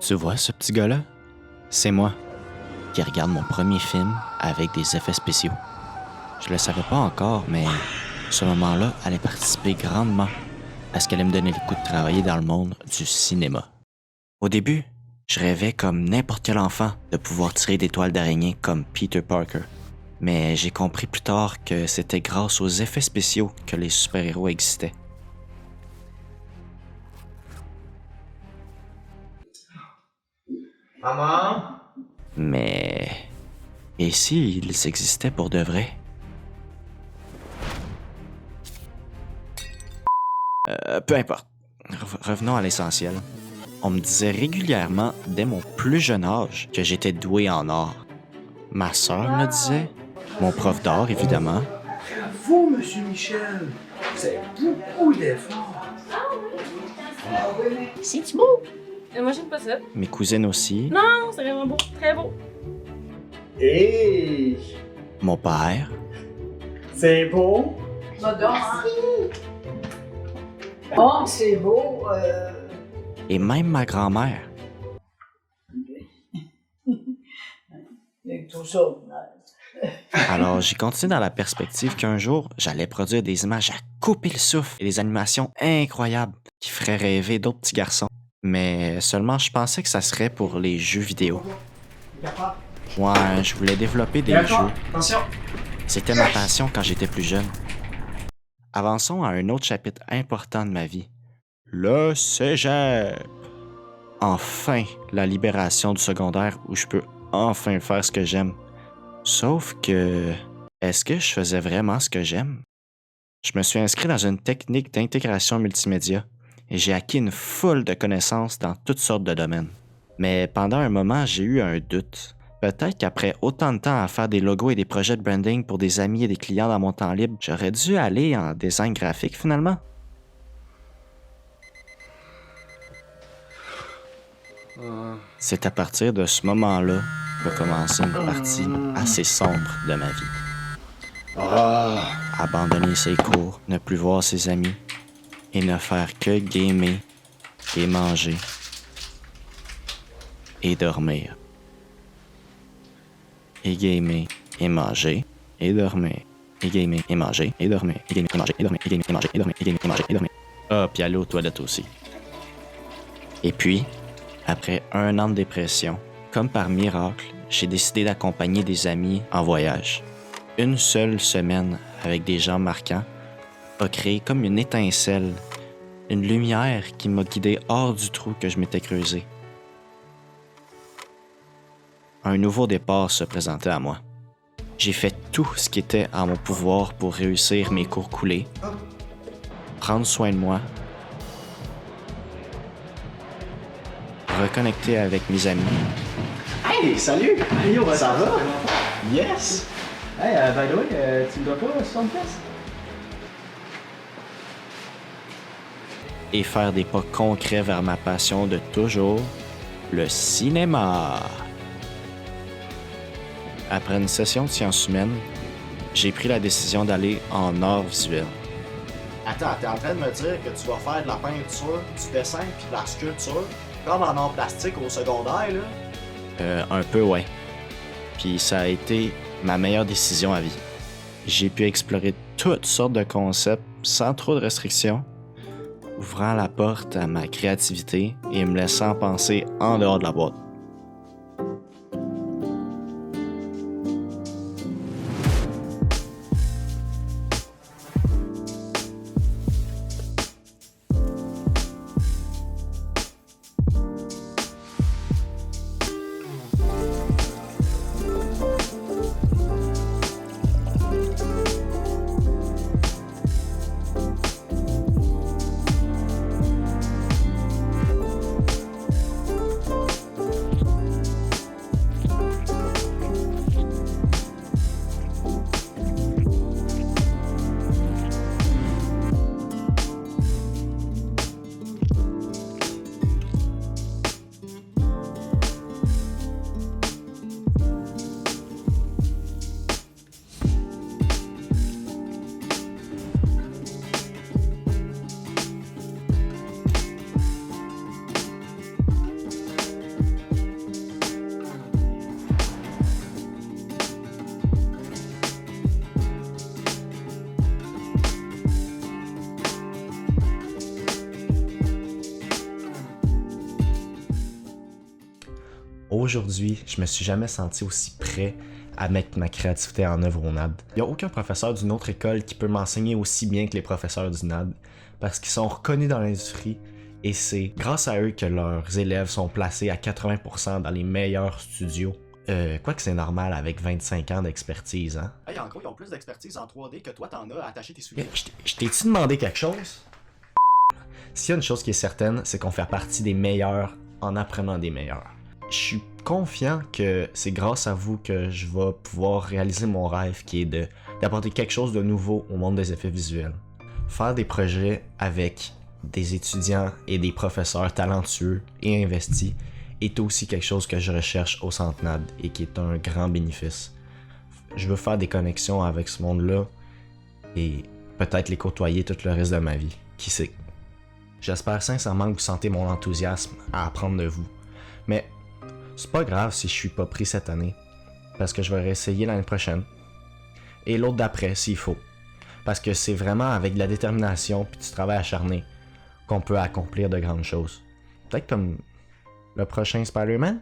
Tu vois ce petit gars-là? C'est moi, qui regarde mon premier film avec des effets spéciaux. Je le savais pas encore, mais ce moment-là allait participer grandement à ce qu'elle allait me donner le goût de travailler dans le monde du cinéma. Au début, je rêvais comme n'importe quel enfant de pouvoir tirer des toiles d'araignée comme Peter Parker. Mais j'ai compris plus tard que c'était grâce aux effets spéciaux que les super-héros existaient. Maman? Mais... et si ils existaient pour de vrai? Peu importe. Revenons à l'essentiel. On me disait régulièrement, dès mon plus jeune âge, que j'étais doué en art. Ma sœur me le disait, mon prof d'art, évidemment. Bravo, Monsieur Michel! C'est beaucoup d'efforts! C'est-tu beau? Moi, j'aime pas ça. Mes cousines aussi. Non, c'est vraiment beau. Très beau. Hey! Mon père. C'est beau! Va donc, hein? Oh, c'est beau. Et même ma grand-mère. Avec tout ça. Alors, j'ai continué dans la perspective qu'un jour, j'allais produire des images à couper le souffle et des animations incroyables qui feraient rêver d'autres petits garçons. Mais seulement, je pensais que ça serait pour les jeux vidéo. Ouais, je voulais développer des jeux. Attention! C'était ma passion quand j'étais plus jeune. Avançons à un autre chapitre important de ma vie. Le cégep. Enfin, la libération du secondaire où je peux enfin faire ce que j'aime. Sauf que... est-ce que je faisais vraiment ce que j'aime? Je me suis inscrit dans une technique d'intégration multimédia et j'ai acquis une foule de connaissances dans toutes sortes de domaines. Mais pendant un moment, j'ai eu un doute. Peut-être qu'après autant de temps à faire des logos et des projets de branding pour des amis et des clients dans mon temps libre, j'aurais dû aller en design graphique finalement. C'est à partir de ce moment-là que commencer une partie assez sombre de ma vie. Abandonner ses cours, ne plus voir ses amis et ne faire que gamer et manger et dormir. Et gamer et manger et dormir. Et gamer et manger et dormir. Et gamer et manger et dormir. Et gamer et manger et dormir. Et gamer et manger et dormir. Ah, puis aller aux toilettes aussi. Et puis, après 1 an de dépression, comme par miracle, j'ai décidé d'accompagner des amis en voyage. Une seule semaine avec des gens marquants a créé comme une étincelle, une lumière qui m'a guidé hors du trou que je m'étais creusé. Un nouveau départ se présentait à moi. J'ai fait tout ce qui était en mon pouvoir pour réussir mes cours coulés, prendre soin de moi, reconnecter avec mes amis. Hey, salut! Hey, yo, ça va? Yes! Hey, by the way, tu me dois pas 60$? Et faire des pas concrets vers ma passion de toujours, le cinéma. Après une session de sciences humaines, j'ai pris la décision d'aller en art visuel. Attends, t'es en train de me dire que tu vas faire de la peinture, du dessin puis de la sculpture, comme en art plastique au secondaire, là? Un peu, ouais. Puis ça a été ma meilleure décision à vie. J'ai pu explorer toutes sortes de concepts sans trop de restrictions, ouvrant la porte à ma créativité et me laissant penser en dehors de la boîte. aujourd'hui, je me suis jamais senti aussi prêt à mettre ma créativité en œuvre au NAD. Il n'y a aucun professeur d'une autre école qui peut m'enseigner aussi bien que les professeurs du NAD, parce qu'ils sont reconnus dans l'industrie, et c'est grâce à eux que leurs élèves sont placés à 80% dans les meilleurs studios. Quoique c'est normal avec 25 ans d'expertise, hein? Hey, en gros, ils ont plus d'expertise en 3D que toi t'en as à attacher tes souliers. Je t'ai-tu demandé quelque chose? S'il y a une chose qui est certaine, c'est qu'on fait partie des meilleurs en apprenant des meilleurs. Je suis confiant que c'est grâce à vous que je vais pouvoir réaliser mon rêve qui est d'apporter quelque chose de nouveau au monde des effets visuels. Faire des projets avec des étudiants et des professeurs talentueux et investis est aussi quelque chose que je recherche au Centre NAD et qui est un grand bénéfice. Je veux faire des connexions avec ce monde-là et peut-être les côtoyer tout le reste de ma vie. Qui sait? J'espère sincèrement que vous sentez mon enthousiasme à apprendre de vous. Mais c'est pas grave si je suis pas pris cette année, parce que je vais réessayer l'année prochaine. Et l'autre d'après s'il faut. Parce que c'est vraiment avec de la détermination puis du travail acharné qu'on peut accomplir de grandes choses. Peut-être comme le prochain Spider-Man?